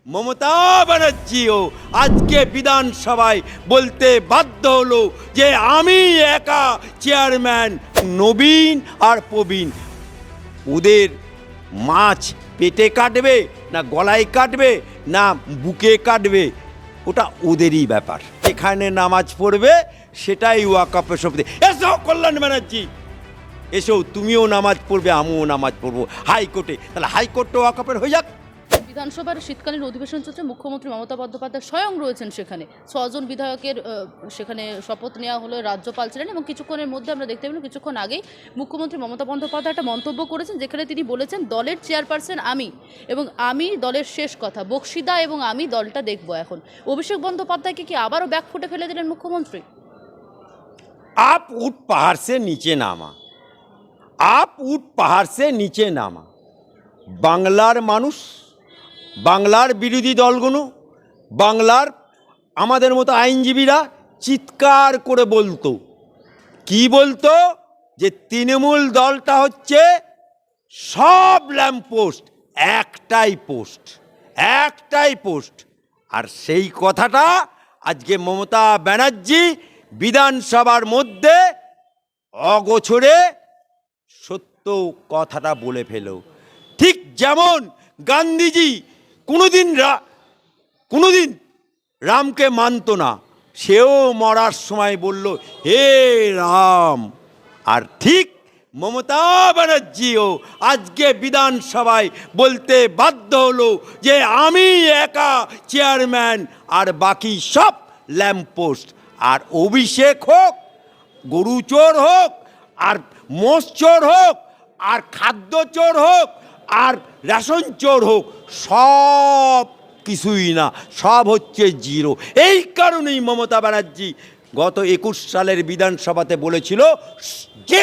মমতা ব্যানার্জিও আজকে বিধানসভায় বলতে বাধ্য হলো যে আমি একা চেয়ারম্যান, নবীন আর প্রবীণ ওদের মাছ পেটে কাটবে না গলায় কাটবে না বুকে কাটবে ওটা ওদেরই ব্যাপার। এখানে নামাজ পড়বে সেটাই ওয়াকফের শপথ। এসো কল্যাণ ব্যানার্জি, এসো, তুমিও নামাজ পড়বে, আমিও নামাজ পড়বো হাইকোর্টে। তাহলে হাইকোর্টও ওয়াকফের হয়ে যাক। বিধানসভার শীতকালীন অধিবেশন চলছে, মুখ্যমন্ত্রী মমতা বন্দ্যোপাধ্যায় স্বয়ং রয়েছেন সেখানে। 6 জন বিধায়কের সেখানে শপথ নেওয়া হলো, রাজ্যপাল ছিলেন এবং কিছুক্ষণের মধ্যে আমরা দেখতে পেলাম কিছুক্ষণ আগেই মুখ্যমন্ত্রী মমতা বন্দ্যোপাধ্যায় একটা মন্তব্য করেছেন যেখানে তিনি বলেছেন দলের চেয়ারপারসন আমি এবং আমি দলের শেষ কথা, বক্সিদা এবং আমি দলটা দেখব। এখন অভিষেক বন্দ্যোপাধ্যায়কে কি আবারও ব্যাকফুটে ফেলে দিলেন মুখ্যমন্ত্রী? आप ऊट पहाड़ से नीचे नामा, आप ऊट पहाड़ से नीचे नामा। বাংলার মানুষ, বাংলার বিরোধী দলগুলো, বাংলার আমাদের মতো আইনজীবীরা চিৎকার করে বলতো, কি বলতো, যে তৃণমূল দলটা হচ্ছে সব ল্যাম্পপোস্ট, একটাই পোস্ট, একটাই পোস্ট। আর সেই কথাটা আজকে মমতা ব্যানার্জি বিধানসভার মধ্যে অগোছরে সত্য কথাটা বলে ফেলো। ঠিক যেমন গান্ধীজি কোনোদিন রামকে মানত না, সেও মরার সময় বলল হে রাম। আর ঠিক মমতা ব্যানার্জিও আজকে বিধানসভায় বলতে বাধ্য হলো যে আমি একা চেয়ারম্যান আর বাকি সব ল্যাম্পপোস্ট। আর অভিষেক হোক, গরু চোর হোক, আর মোষ চোর হোক, আর খাদ্য চোর হোক, আর রেশন চোর হোক, সব কিছুই না, সব হচ্ছে জিরো। এই কারণেই মমতা ব্যানার্জি গত 21 সালের বিধানসভাতে বলেছিল যে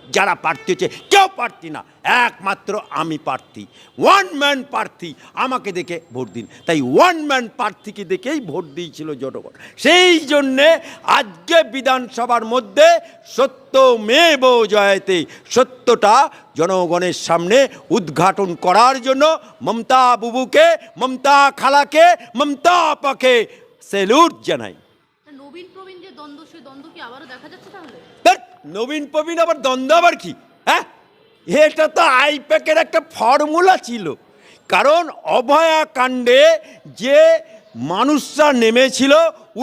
যারা প্রার্থী হচ্ছে কেউ প্রার্থী না, একমাত্র আমি প্রার্থী, ওয়ান ম্যান প্রার্থী, আমাকে দেখে ভোট দিন। তাই ওয়ান ম্যান প্রার্থীকে দেখেই ভোট দিয়েছিল জনগণ। সেই জন্যে আজকে বিধানসভার মধ্যে সত্যমেব জয়তে, সত্যটা জনগণের সামনে উদ্ঘাটন করার জন্য মমতা বুবুকে, মমতা খালাকে, মমতা আপাকে স্যালুট জানাই। নবীন প্রবীণ যে দ্বন্দ্ব, সেই দ্বন্দ্ব কি আবারও দেখা যাচ্ছে তাহলে? নবীন প্রবীণ আবার দ্বন্দ্ব আবার কি? হ্যাঁ, এটা তো আইপ্যাকের একটা ফর্মুলা ছিল। কারণ অভয়া কাণ্ডে যে মানুষরা নেমেছিল,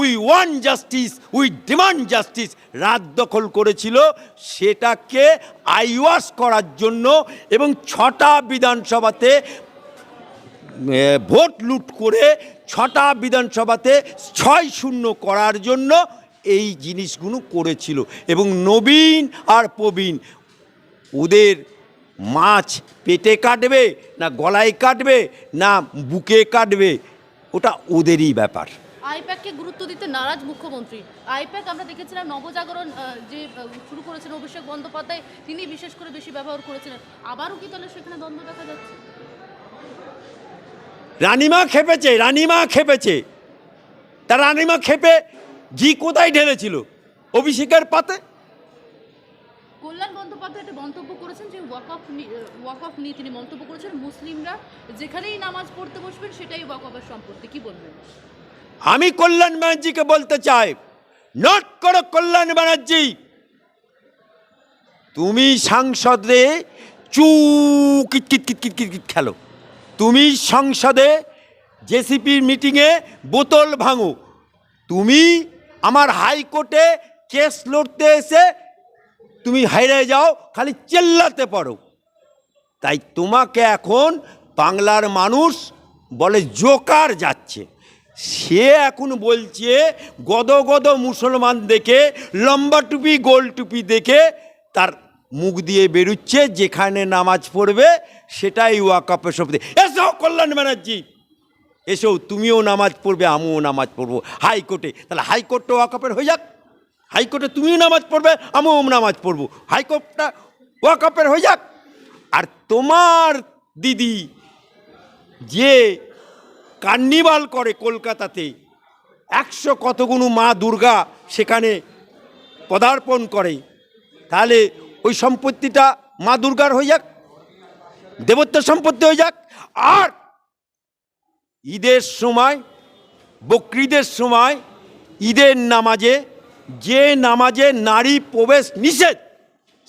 we want justice, we demand justice, রাত দখল করেছিল, সেটাকে আইওয়াশ করার জন্য এবং 6টা বিধানসভাতে ভোট লুট করে 6টা বিধানসভাতে 6-0 করার জন্য এই জিনিসগুলো করেছিল। এবং নবীন আর প্রবীণ ওদের মাছ পেটে কাটবে না গলায় কাটবে না বুকে কাটবে ওটা ওদেরই ব্যাপার। আইপ্যাককে গুরুত্ব দিতে নারাজ মুখ্যমন্ত্রী। আইপ্যাক আমরা দেখেছিলাম নবজাগরণ যে শুরু করেছেন অভিষেক বন্দ্যোপাধ্যায়, তিনি বিশেষ করে বেশি ব্যবহার করেছিলেন। আবারও কি তাহলে সেখানে দ্বন্দ্ব দেখা যাচ্ছে? রানিমা খেপেছে, তার রানিমা খেপে ঘি কোথায় ঢেলেছিল? অভিষেকের পাতে। কল্যাণ বন্দ্যোপাধ্যায় একটা মন্তব্য করেছেন যে ওয়াকফ নিয়ে তিনি মন্তব্য করেছেন মুসলিমরা যেখানেই নামাজ পড়তে বসবেন সেটাই ওয়াকফের সম্পত্তি। কি বলবেন? আমি কল্যাণ ব্যানার্জিকে বলতে চাই, নোট করো কল্যাণ ব্যানার্জি, তুমি সংসদে কিট খেলো, তুমি সংসদে জেসিপির মিটিংয়ে বোতল ভাঙো, তুমি আমার হাইকোর্টে কেস লড়তে এসে তুমি হারিয়ে যাও, খালি চেল্লাতে পারো। তাই তোমাকে এখন বাংলার মানুষ বলে জোকার যাচ্ছে। সে এখন বলছে গদ মুসলমান দেখে, লম্বা টুপি গোল টুপি দেখে তার মুখ দিয়ে বেরুচ্ছে যেখানে নামাজ পড়বে সেটাই ওয়াকফের শপথ। এসো কল্যাণ ব্যানার্জি, এসো, তুমিও নামাজ পড়বে, আমিও নামাজ পড়বো হাইকোর্টে। তাহলে হাইকোর্টটা ওয়াকফের হয়ে যাক, হাইকোর্টে তুমিও নামাজ পড়বে, আমিও নামাজ পড়বো, হাইকোর্টটা ওয়াকফের হয়ে যাক। আর তোমার দিদি যে কার্নিভাল করে কলকাতাতে, 100 কতগুলো মা দুর্গা সেখানে পদার্পণ করে, তাহলে ওই সম্পত্তিটা মা দুর্গার হয়ে যাক, দেবত্ব সম্পত্তি হয়ে যাক। আর ঈদের সময়, বকরিদের সময়, ঈদের নামাজে যে নামাজে নারী প্রবেশ নিষেধ,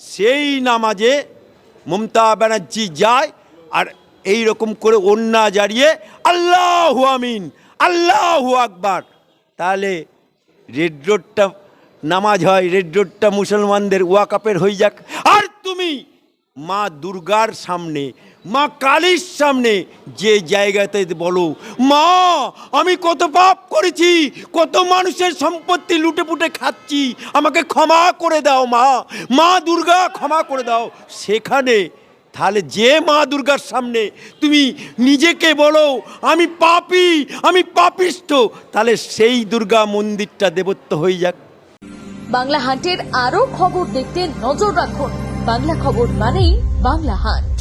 সেই নামাজে মমতা ব্যানার্জি যায় আর এই রকম করে ওন্না জারিয়ে আল্লাহু আমিন, আল্লাহু আকবার। তাহলে রেড রোডটা নামাজ হয়, রেড রোডটা মুসলমানদের ওয়াকাপের হয়ে যাক। আর তুমি মা দুর্গার সামনে, মা কালীর সামনে যে জায়গাতে বলো, মা আমি কত পাপ করেছি, কত মানুষের সম্পত্তি লুটে পুটে খাচ্ছি, আমাকে ক্ষমা করে দাও মা, মা দুর্গা ক্ষমা করে দাও, সেখানে তাহলে যে মা দুর্গার সামনে তুমি নিজেকে বলো আমি পাপী, আমি পাপিষ্ঠ, তাহলে সেই দুর্গা মন্দিরটা দেবত্ব হয়ে যাক। বাংলা হাটের আরো খবর দেখতে নজর রাখুন। বাংলা খবর মানেই বাংলা হাট।